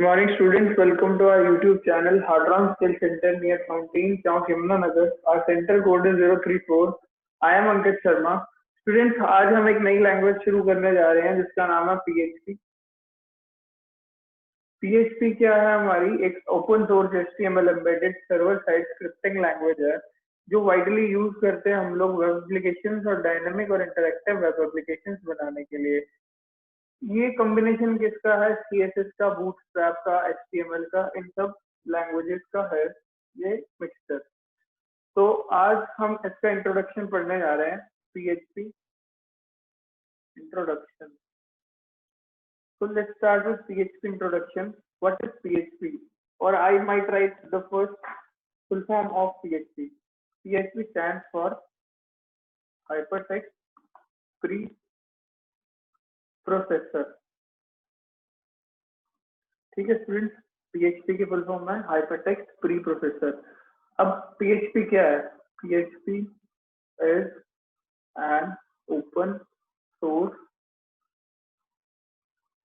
morning, students. Welcome to our YouTube channel, Hardram Skill Center near Fountain, Chowk, Yamunanagar. Our center code is 034. I am Ankit Sharma. Students, आज हम एक नई language शुरू करने जा रहे हैं जिसका नाम है PHP. PHP क्या है? हमारी एक open source HTML embedded server side scripting language है जो वाइडली यूज करते हैं हम लोग वेब एप्लीकेशंस और डायनामिक और इंटरैक्टिव वेब एप्लीकेशंस बनाने के लिए. ये कॉम्बिनेशन किसका है? CSS का, बूटस्ट्रैप का, HTML का, इन सब लैंग्वेजेस का है ये मिक्सचर. तो आज हम इसका इंट्रोडक्शन पढ़ने जा रहे हैं. PHP introduction. So let's start with PHP introduction. What is PHP? Or I might write the first full form of PHP. PHP stands for Hypertext Preprocessor. ठीक है स्टूडेंट्स, PHP की फुल फॉर्म है hypertext pre processor. अब PHP क्या है? PHP is an open source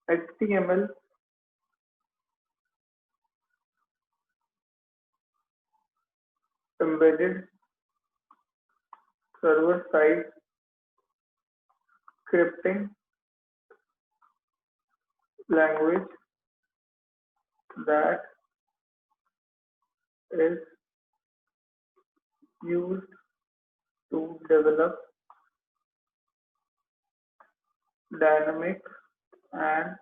HTML embedded server side scripting language that is used to develop dynamic and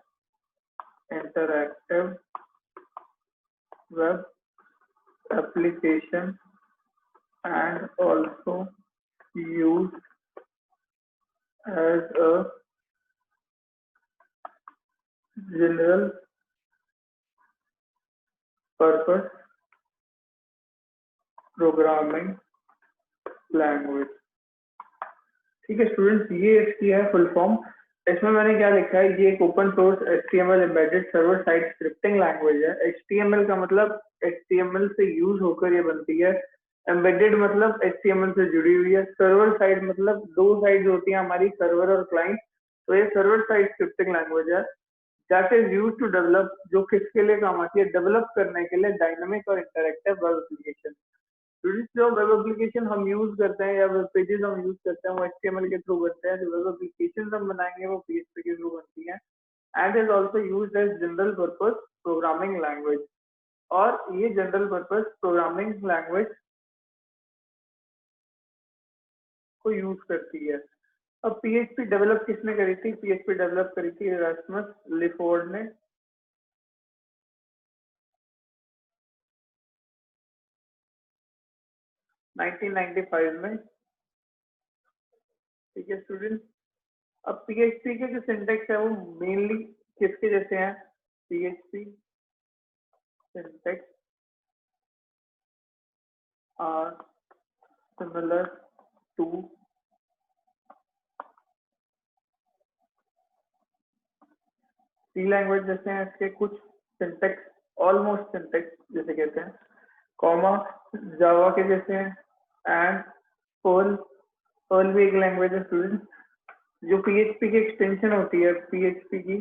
interactive web application and also used as a general purpose programming language. ठीक है students, ये इसकी है full form. इसमें मैंने क्या लिखा है? ये एक open source HTML embedded server side scripting language है. HTML का मतलब HTML से यूज होकर ये बनती है. एम्बेडेड मतलब HTML से जुड़ी हुई है. सर्वर साइड मतलब दो साइड होती है हमारी, सर्वर और क्लाइंट. तो ये सर्वर साइड स्क्रिप्टिंग लैंग्वेज है that is used to develop, जो किसके लिए काम आती है? डेवलप करने के लिए डायनामिक और इंटरैक्टिव वेब एप्लीकेशन. जो वेब एप्लीकेशन हम यूज करते हैं या वेब पेजेस हम यूज करते हैं वो HTML के थ्रू बनते हैं. जो वेब एप्लीकेशन हम बनाएंगे वो PHP के थ्रू बनती है. And is also used as general purpose programming language. और ये जनरल पर्पस प्रोग्रामिंग लैंग्वेज को यूज करती है. अब PHP डेवलप किसने करी थी? PHP डेवलप करी थी इरास्मस लिफोर्ड ने 1995 में. ठीक है स्टूडेंट, अब PHP के जो सिंटेक्स है वो मेनली किसके जैसे हैं? PHP syntax are similar to C language जैसे हैं. इसके कुछ सिंटेक्स ऑलमोस्ट सिंटेक्स जैसे कहते हैं, कॉमा जावा के जैसे हैं. एंड पर्ल भी एक लैंग्वेज है स्टूडेंट. जो PHP की एक्सटेंशन होती है, PHP की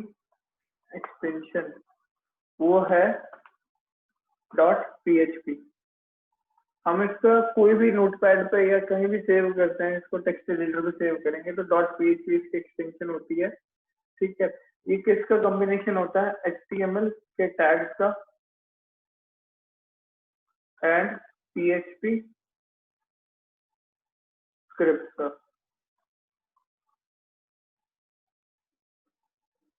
एक्सटेंशन वो है .php. हम इसका कोई भी नोटपैड पे या कहीं भी सेव करते हैं, इसको टेक्स्ट एडिटर पे सेव करेंगे तो .php इसकी एक्सटेंशन होती है. ठीक है, ये किसका कॉम्बिनेशन होता है? HTML के टैग्स का एंड PHP स्क्रिप्ट का.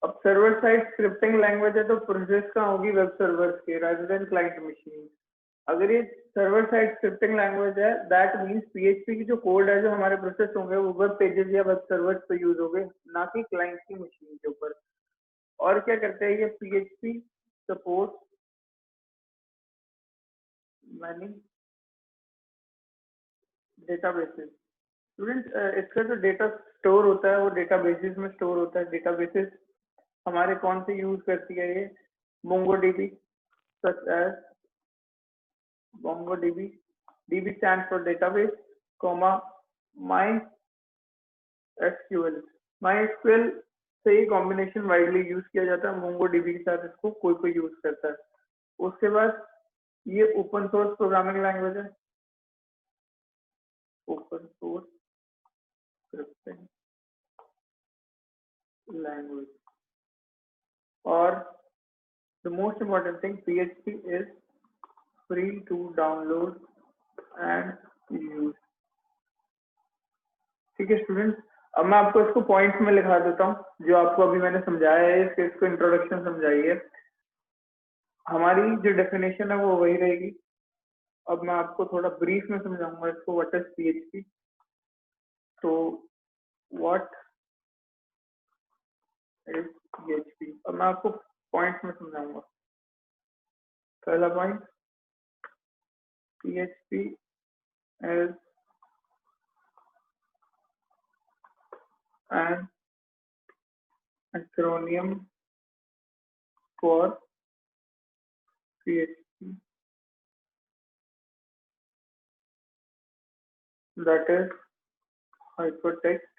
अब सर्वर साइड स्क्रिप्टिंग लैंग्वेज है तो प्रोसेस कहाँ होगी? वेब सर्वर्स के रादर देन क्लाइंट मशीन. अगर ये सर्वर साइड स्क्रिप्टिंग लैंग्वेज है दैट मींस PHP की जो कोड है जो हमारे प्रोसेस होंगे वो वेब पेजेस या वेब सर्वर्स पे यूज होंगे, ना कि क्लाइंट की मशीन के ऊपर. और क्या करते हैं ये? PHP support many databases. Student, इसका जो डेटा स्टोर होता है वो डेटाबेसेस में स्टोर होता है. डेटाबेसेस हमारे कौन से यूज करती है? ये MongoDB, such as MongoDB. DB stands for database, comma MySQL. MySQL तो ये कॉम्बिनेशन वाइडली यूज किया जाता है, MongoDB के साथ इसको कोई कोई यूज करता है। उसके बाद ये ओपन सोर्स प्रोग्रामिंग लैंग्वेज है, ओपन सोर्स स्क्रिप्टिंग लैंग्वेज। और the most important thing, PHP is free to download and use। ठीक है स्टूडेंट्स, अब मैं आपको इसको पॉइंट्स में लिखा देता हूँ जो आपको अभी मैंने समझाया है, इसको इंट्रोडक्शन समझाई है। हमारी जो डेफिनेशन है वो वही रहेगी। अब मैं आपको थोड़ा ब्रीफ में समझाऊंगा इसको, व्हाट इज PHP। तो व्हाट इज PHP, अब मैं आपको पॉइंट्स में समझाऊंगा। पहला point, PHP is an acronym for PHP that is hypertext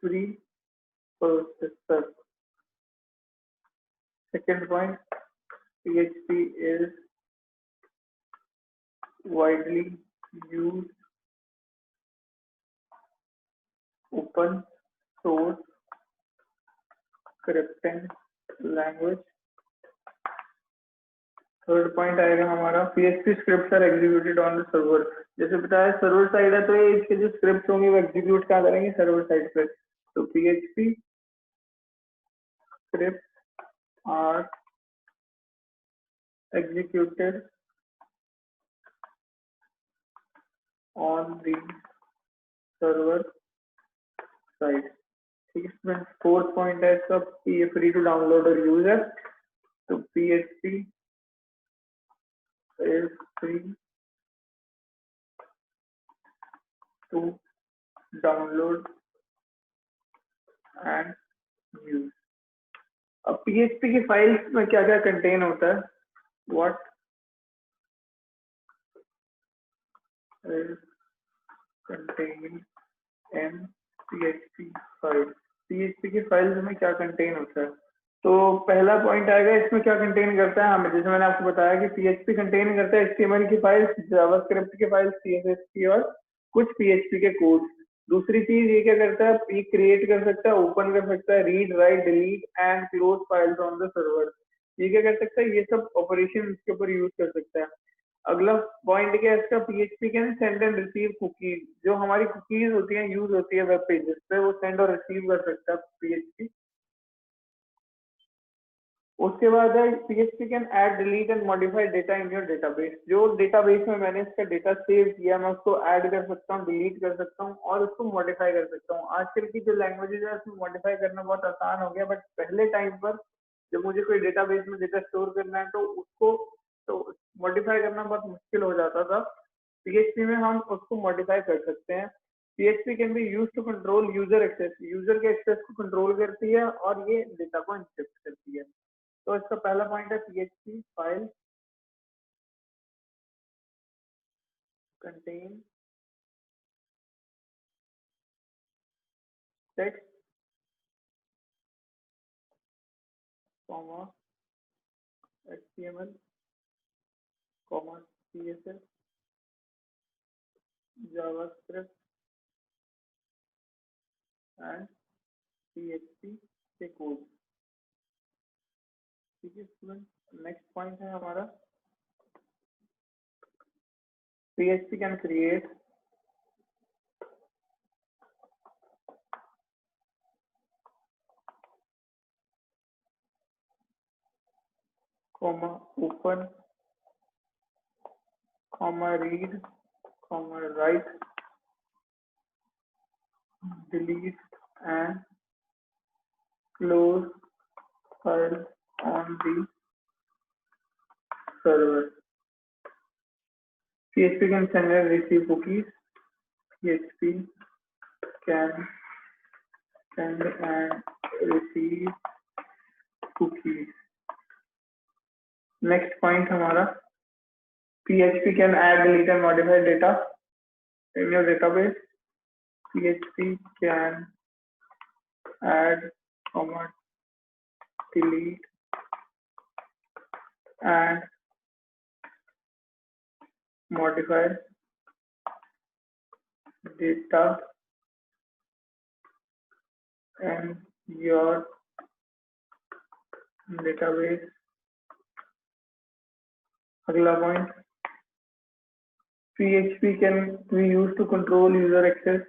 preprocessor। Second point, PHP is widely used open source scripting language। Third point आएगा हमारा, PHP scripts are executed on the server. जैसे बताया server side है तो ये इसके जो script होंगे वो एग्जीक्यूट क्या करेंगे, सर्वर साइड पे। तो PHP scripts are executed on the server side। ठीक है स्टूडेंट, फोर्थ पॉइंट है इसका, ये फ्री टू डाउनलोड और यूज है। तो PHP is free to download and use। अब PHP की फाइल्स में क्या क्या कंटेन होता है, what is contained in PHP file. PHP की फाइल्स में क्या कंटेन होता है, तो पहला पॉइंट आएगा इसमें क्या कंटेन करता है। हमें जैसे मैंने आपको बताया कि PHP कंटेन करता है HTML की फाइल्स, जावास्क्रिप्ट की फाइल्स, CSS की और कुछ PHP के कोड। दूसरी चीज ये क्या करता है, ये क्रिएट कर सकता है, ओपन कर सकता है, read write delete and close files on the server. ये क्या कर सकता है, ये सब ऑपरेशन इसके ऊपर यूज कर सकता है। अगला पॉइंट क्या है इसका, PHP can send and receive cookies. जो हमारी कुकीज होती हैं, यूज होती है वेब पेजेस पे, वो सेंड और रिसीव कर सकता है PHP। उसके बाद है PHP can add delete and modify data in your database. जो डेटाबेस में मैंने इसका डेटा सेव किया, मैं उसको ऐड कर सकता हूँ, डिलीट कर सकता हूँ और उसको मॉडिफाई कर सकता हूँ। आजकल की जो लैंग्वेजेस है उसमें मॉडिफाई करना बहुत आसान हो गया, बट पहले टाइम पर जब मुझे कोई डेटाबेस में डेटा स्टोर करना है तो उसको तो मॉडिफाई करना बहुत मुश्किल हो जाता था। PHP में हम उसको मॉडिफाई कर सकते हैं। PHP can be use to control user access. User के एक्सेस को कंट्रोल करती है और ये डेटा को इंस्पेक्ट करती है। तो इसका पहला पॉइंट है PHP file contain text comma HTML comma CSS JavaScript and PHP के कोड। ठीक है स्टूडेंट, नेक्स्ट पॉइंट है हमारा, PHP can create comma open comma read comma write delete and close files on the server। PHP can send and receive cookies। PHP can send and receive cookies। Next point हमारा, PHP can add delete and modify data in your database। PHP can add, delete and modify data in your database. अगला point, PHP can be used to control user access.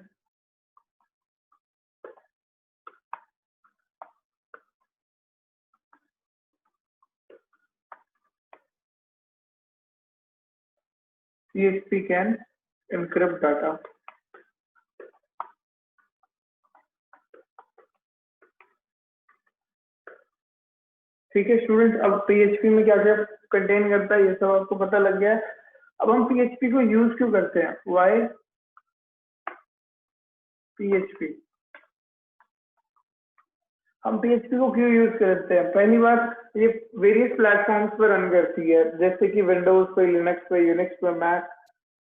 PHP can encrypt data. ठीक है students, अब PHP में क्या क्या contain करता है ये सब आपको पता लग गया है। अब हम PHP को यूज क्यों करते हैं? Y PHP? हम PHP को क्यों यूज करते हैं? पहली बात, ये वेरियस प्लेटफॉर्म्स पर रन करती है, जैसे कि विंडोज पे, लिनक्स पे, यूनिक्स पे, मैक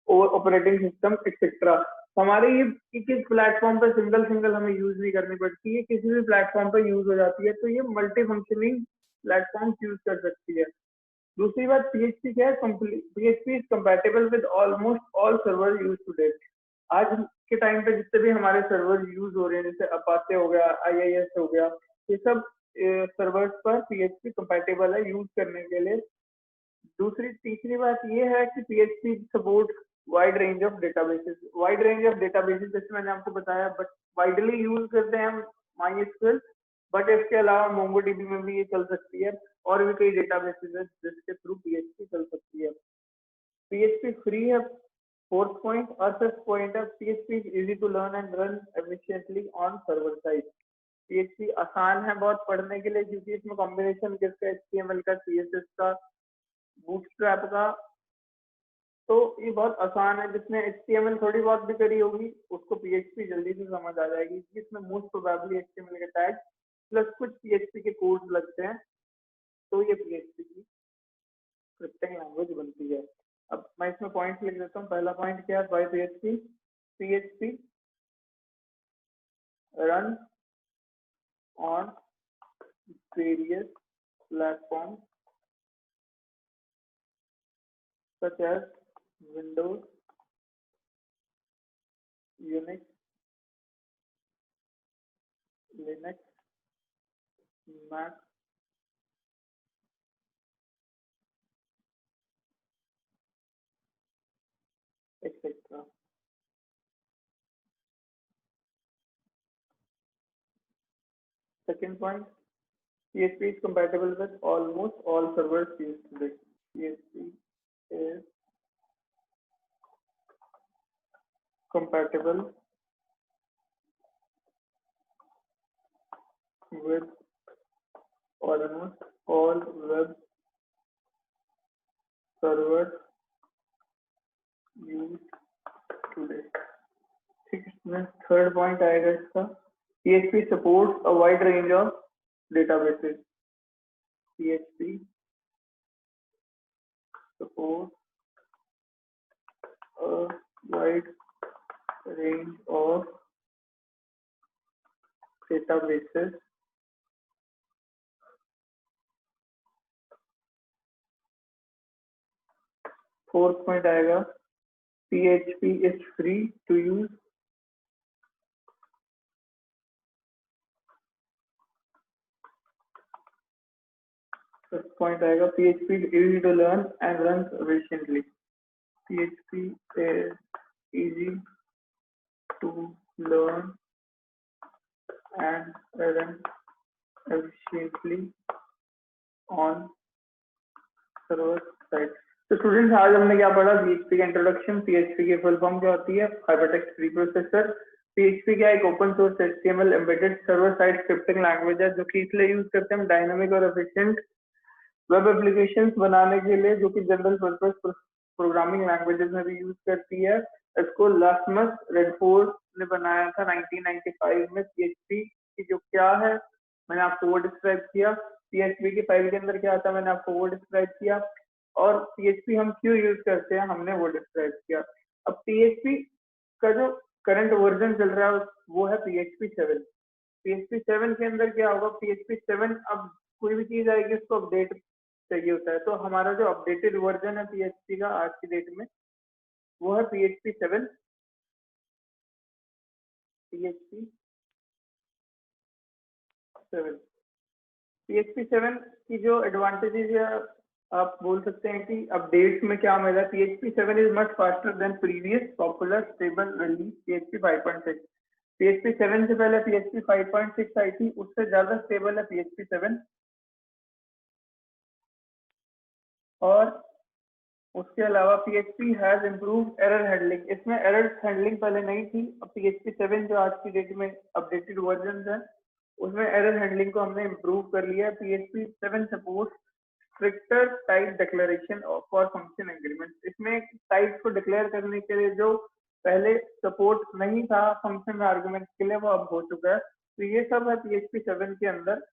और ऑपरेटिंग सिस्टम एक्सेट्रा। हमारे ये किस प्लेटफॉर्म पे सिंगल हमें यूज नहीं करनी पड़ती है, किसी भी प्लेटफॉर्म पे यूज हो जाती है, तो ये मल्टी फंक्शनिंग प्लेटफॉर्म यूज कर सकती है। दूसरी बात, PHP क्या है? PHP is compatible with almost all server use today. आज के टाइम पे जितने भी हमारे सर्वर यूज हो रहे हैं, जैसे अपाचे हो गया, IIS हो गया, ये सब सर्वर्स पर PHP कंपैटिबल है यूज करने के लिए। तीसरी बात ये है कि PHP support wide range of databases. Wide range of databases जैसे मैंने आपको बताया, बट वाइडली यूज करते हैं हम MySQL, बट इसके अलावा MongoDB में भी ये चल सकती है, और भी कई डेटाबेसेस है जिसके थ्रू PHP चल सकती है। PHP फ्री है, फोर्थ पॉइंट। और फिफ्थ पॉइंट है, PHP is easy to learn and run efficiently on server side. PHP आसान है बहुत पढ़ने के लिए, क्योंकि इसमें कॉम्बिनेशन किसका, HTML का, CSS का, बूटस्ट्रैप का, तो ये बहुत आसान है। जिसने HTML थोड़ी बहुत भी करी होगी उसको PHP जल्दी से समझ आ जाएगी, क्योंकि इसमें मोस्ट प्रोबेबली HTML के टैग प्लस कुछ PHP के कोड्स लगते हैं, तो ये PHP की स्क्रिप्टिंग लैंग्वेज बनती है। अब मैं इसमें पॉइंट्स लिख देता हूँ। पहला पॉइंट क्या है? By PHP run on various platforms such as Windows, Unix, Linux, Mac, etc. Second point, PHP is compatible with almost all servers used today. PHP is compatible with almost all web servers used today. ठीक है, third point आएगा इसका, PHP supports a wide range of databases. PHP supports a wide range of databases. Fourth point आएगा, PHP is free to use. Fifth point आएगा, PHP is easy to learn and runs efficiently. PHP is easy to learn and run efficiently on server side. तो students, आज हमने क्या पढ़ा? PHP का introduction. PHP की full form क्या होती है? Hypertext preprocessor. PHP क्या एक open source HTML embedded server side scripting language है, जो कि इसलिए यूज करते हैं हम डायनामिक और एफिशिएंट वेब एप्लीकेशंस बनाने के लिए, जो कि जनरल पर्पस प्रोग्रामिंग लैंग्वेजेस में भी यूज करती है। इसको लास्मस रेडफोर्ड ने बनाया था 1995 में। PHP की जो क्या है मैंने आपको वो डिस्क्राइब किया, PHP की फाइल के अंदर क्या आता है मैंने आपको वो डिस्क्राइब किया, और PHP हम क्यों यूज करते हैं हमने वो डिस्क्राइब किया। अब PHP का जो करंट वर्जन चल रहा है वो है PHP 7। PHP 7 के अंदर क्या होगा, PHP 7 अब कोई भी चीज आएगी उसको अपडेट चाहिए होता है, तो हमारा जो अपडेटेड वर्जन है PHP का आज की डेट में वो है PHP 7। PHP 7 PHP 7 की जो एडवांटेजेस है आप बोल सकते हैं कि अपडेट्स में क्या मिला, PHP 7 is much faster than previous popular stable release PHP 5.6। PHP 7 से पहले PHP 5.6 आई थी, उससे ज्यादा स्टेबल है PHP 7। और उसके अलावा PHP has improve error handling, इसमें एरर हैंडलिंग पहले नहीं थी, अब PHP 7 जो आज की डेट में अपडेटेड वर्जन है उसमें एरर हैंडलिंग को हमने इम्प्रूव कर लिया है। PHP 7 support stricter type declaration for function agreement, इसमें टाइप को डिक्लेयर करने के लिए जो पहले सपोर्ट नहीं था फंक्शन आर्गुमेंट के लिए वो अब हो चुका है। तो ये सब है PHP 7 के अंदर।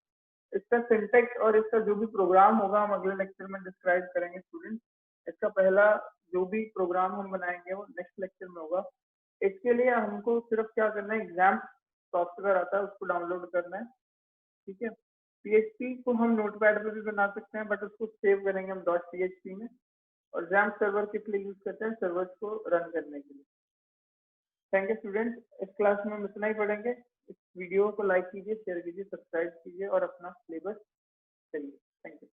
इसका सिंटेक्स और इसका जो भी प्रोग्राम होगा हम अगले लेक्चर में डिस्क्राइब करेंगे स्टूडेंट। इसका पहला जो भी प्रोग्राम हम बनाएंगे वो नेक्स्ट लेक्चर में होगा। इसके लिए हमको सिर्फ क्या करना है, एग्जाम सॉफ्टवेयर आता है उसको डाउनलोड करना है, ठीक है। PHP को हम नोटपैड पे भी बना सकते हैं बट उसको सेव करेंगे हम .php में, और जैम्प सर्वर किस लिए यूज करते हैं, सर्वर्स को रन करने के लिए। थैंक यू स्टूडेंट, इस क्लास में हम इतना ही पढ़ेंगे। इस वीडियो को लाइक कीजिए, शेयर कीजिए, सब्सक्राइब कीजिए और अपना सिलेबस करिए। Thank you.